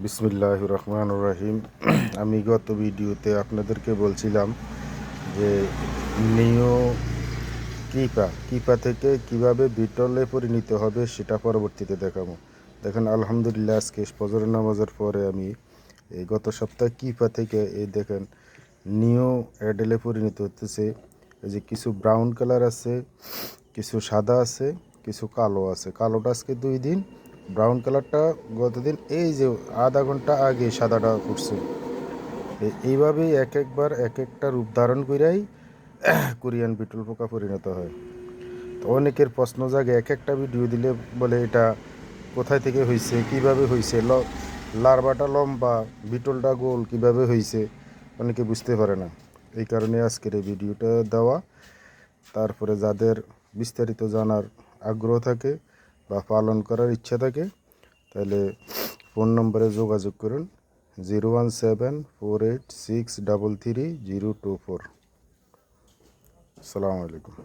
বিসমিল্লাহির রহমানির রহিম। আমি গত ভিডিওতে আপনাদেরকে বলছিলাম যে নিও কিপা থেকে কিভাবে বিটলে পরিণত হবে সেটা পরবর্তীতে দেখাবো। দেখেন আলহামদুলিল্লাহ, আজকে ফজরের নামাজের পরে আমি এই গত সপ্তাহে কিপা থেকে এই দেখেন নিও অ্যাডেলে পরিণত হতেছে। এই যে কিছু ব্রাউন কালার আছে, কিছু সাদা আছে, কিছু কালো আছে। কালোটা আজকে 2 দিন, ব্রাউন কালারটা গতদিন, এই যে আধা ঘন্টা আগে সাদাটা উঠছে। এইভাবেই একবার এক একটা রূপ ধারণ করেই কোরিয়ান বিটল পোকা পরিণত হয়। তো অনেকের প্রশ্ন জাগে, এক একটা ভিডিও দিলে বলে এটা কোথায় থেকে হয়েছে, কিভাবে হয়েছে, লার্ভাটা লম্বা, বিটলটা গোল, কিভাবে হয়েছে, অনেকে বুঝতে পারে না। এই কারণে আজকের এই ভিডিওটা দেওয়া। তারপরে যাদের বিস্তারিত জানার আগ্রহ থাকে বা পালন করার ইচ্ছা থাকে, তাহলে ফোন নম্বরে যোগাযোগ করুন 01748633024। আসসালামু আলাইকুম।